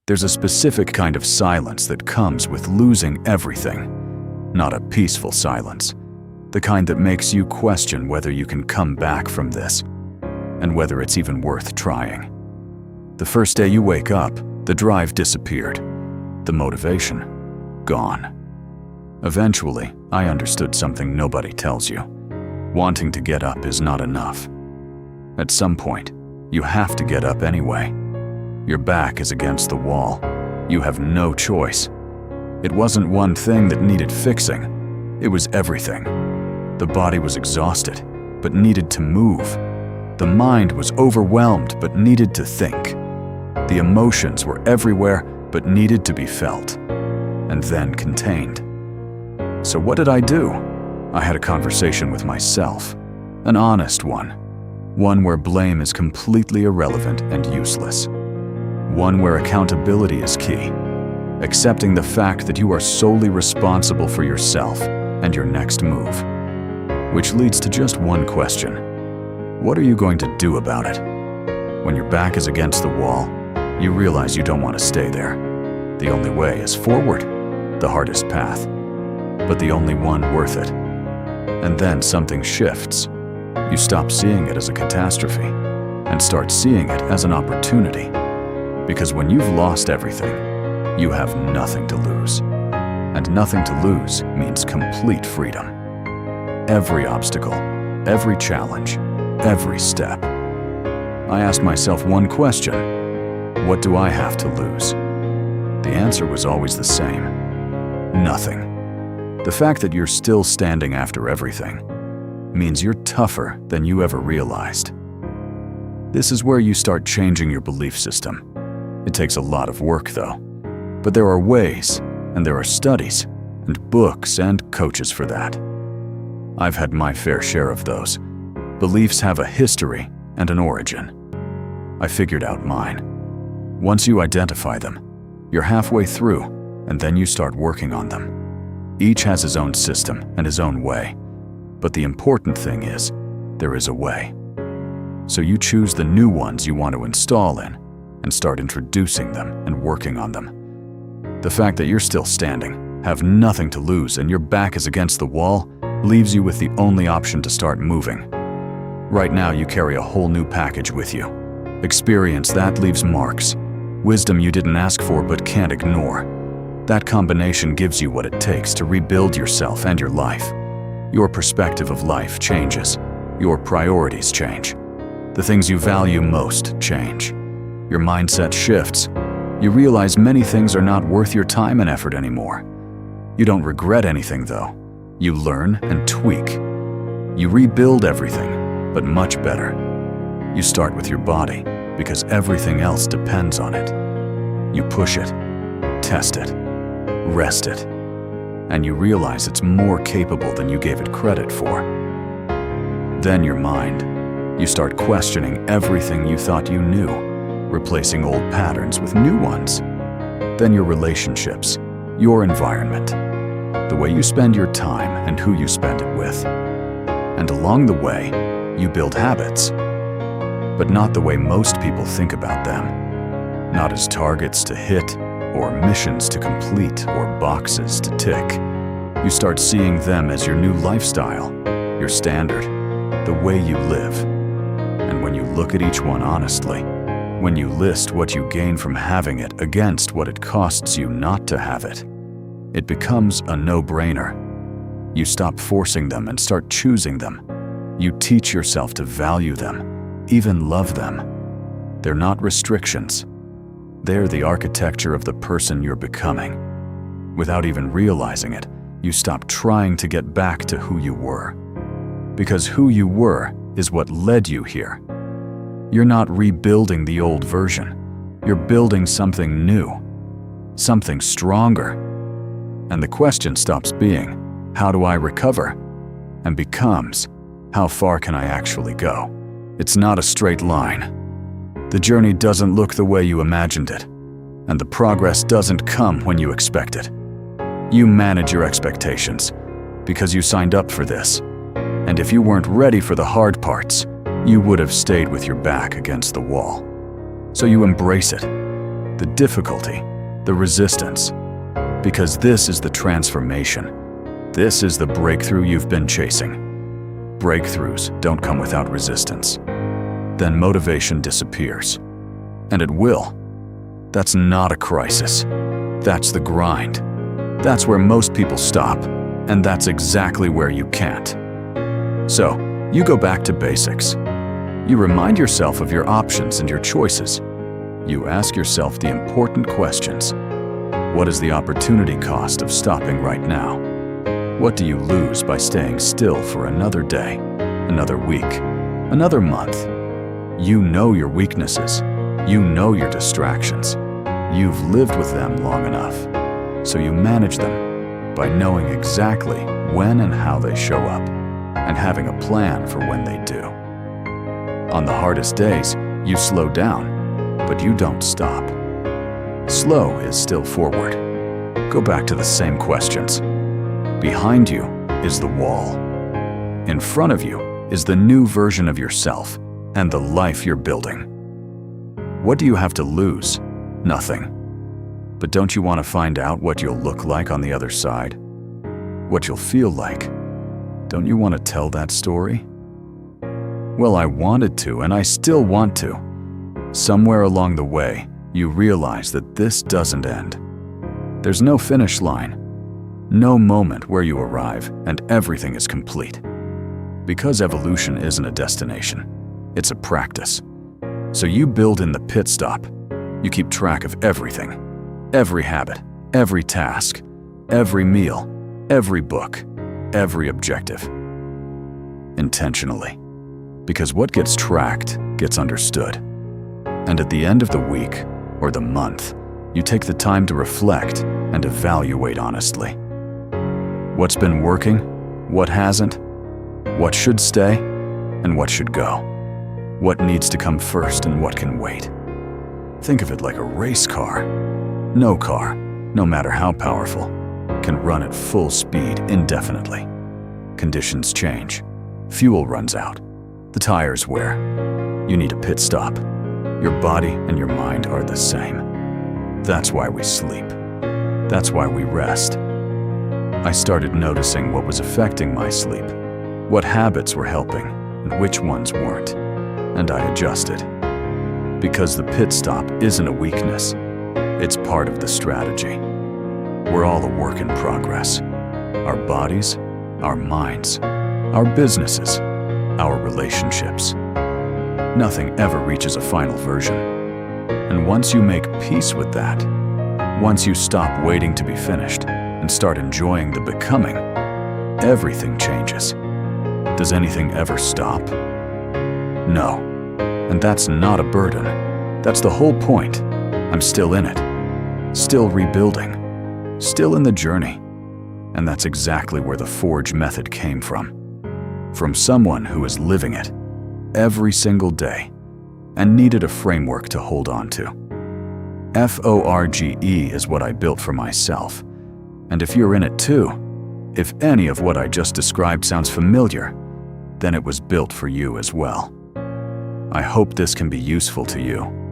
There's a specific kind of silence that comes with losing everything. Not a peaceful silence. The kind that makes you question whether you can come back from this, and whether it's even worth trying. The first day you wake up, the drive disappeared. The motivation, gone. Eventually, I understood something nobody tells you. Wanting to get up is not enough. At some point, you have to get up anyway. Your back is against the wall. You have no choice. It wasn't one thing that needed fixing. It was everything. The body was exhausted, but needed to move. The mind was overwhelmed, but needed to think. The emotions were everywhere, but needed to be felt, and then contained. So what did I do? I had a conversation with myself, an honest one where blame is completely irrelevant and useless. One where accountability is key, accepting the fact that you are solely responsible for yourself and your next move. Which leads to just one question. What are you going to do about it? When your back is against the wall, you realize you don't want to stay there. The only way is forward, the hardest path, but the only one worth it. And then something shifts. You stop seeing it as a catastrophe and start seeing it as an opportunity. Because when you've lost everything, you have nothing to lose. And nothing to lose means complete freedom. Every obstacle, every challenge, every step. I asked myself one question: what do I have to lose? The answer was always the same: nothing. The fact that you're still standing after everything means you're tougher than you ever realized. This is where you start changing your belief system. It takes a lot of work, though. But there are ways, and there are studies, and books, and coaches for that. I've had my fair share of those. Beliefs have a history and an origin. I figured out mine. Once you identify them, you're halfway through, and then you start working on them. Each has his own system and his own way. But the important thing is, there is a way. So you choose the new ones you want to install in, and start introducing them and working on them. The fact that you're still standing, have nothing to lose, and your back is against the wall leaves you with the only option to start moving. Right now you carry a whole new package with you. Experience that leaves marks. Wisdom you didn't ask for but can't ignore. That combination gives you what it takes to rebuild yourself and your life. Your perspective of life changes. Your priorities change. The things you value most change. Your mindset shifts. You realize many things are not worth your time and effort anymore. You don't regret anything, though. You learn and tweak. You rebuild everything, but much better. You start with your body, because everything else depends on it. You push it, test it, rest it, and you realize it's more capable than you gave it credit for. Then your mind. You start questioning everything you thought you knew, replacing old patterns with new ones. Then your relationships, your environment, the way you spend your time and who you spend it with. And along the way, you build habits, but not the way most people think about them. Not as targets to hit, or missions to complete, or boxes to tick. You start seeing them as your new lifestyle, your standard, the way you live. And when you look at each one honestly, when you list what you gain from having it against what it costs you not to have it, it becomes a no-brainer. You stop forcing them and start choosing them. You teach yourself to value them, even love them. They're not restrictions. They're the architecture of the person you're becoming. Without even realizing it, you stop trying to get back to who you were. Because who you were is what led you here. You're not rebuilding the old version. You're building something new, something stronger. And the question stops being, how do I recover? And becomes, how far can I actually go? It's not a straight line. The journey doesn't look the way you imagined it, and the progress doesn't come when you expect it. You manage your expectations because you signed up for this. And if you weren't ready for the hard parts, you would have stayed with your back against the wall. So you embrace it. the difficulty, the resistance. Because this is the transformation. This is the breakthrough you've been chasing. Breakthroughs don't come without resistance. Then motivation disappears. And it will. That's not a crisis. That's the grind. That's where most people stop, and that's exactly where you can't. So, you go back to basics. You remind yourself of your options and your choices. You ask yourself the important questions. What is the opportunity cost of stopping right now? What do you lose by staying still for another day, another week, another month? You know your weaknesses. You know your distractions. You've lived with them long enough, so you manage them by knowing exactly when and how they show up and having a plan for when they do. On the hardest days, you slow down, but you don't stop. Slow is still forward. Go back to the same questions. Behind you is the wall. In front of you is the new version of yourself and the life you're building. What do you have to lose? Nothing. But don't you want to find out what you'll look like on the other side? What you'll feel like? Don't you want to tell that story? Well, I wanted to, and I still want to. Somewhere along the way, you realize that this doesn't end. There's no finish line, no moment where you arrive and everything is complete. Because evolution isn't a destination, it's a practice. So you build in the pit stop. You keep track of everything, every habit, every task, every meal, every book, every objective. Intentionally. Because what gets tracked gets understood. And at the end of the week or the month, you take the time to reflect and evaluate honestly. What's been working? What hasn't? What should stay? And what should go? What needs to come first and what can wait? Think of it like a race car. No car, no matter how powerful, can run at full speed indefinitely. Conditions change. Fuel runs out. The tires wear. You need a pit stop. Your body and your mind are the same. That's why we sleep. That's why we rest. I started noticing what was affecting my sleep, what habits were helping and which ones weren't, and I adjusted. Because the pit stop isn't a weakness, it's part of the strategy. We're all a work in progress. Our bodies, our minds, our businesses, our relationships. Nothing ever reaches a final version. And once you make peace with that, once you stop waiting to be finished and start enjoying the becoming, everything changes. Does anything ever stop? No. And that's not a burden. That's the whole point. I'm still in it. Still rebuilding. Still in the journey. And that's exactly where the F.O.R.G.E Method came from. From someone who is living it every single day and needed a framework to hold on to. F.O.R.G.E is what I built for myself. And if you're in it too, if any of what I just described sounds familiar, then it was built for you as well. I hope this can be useful to you.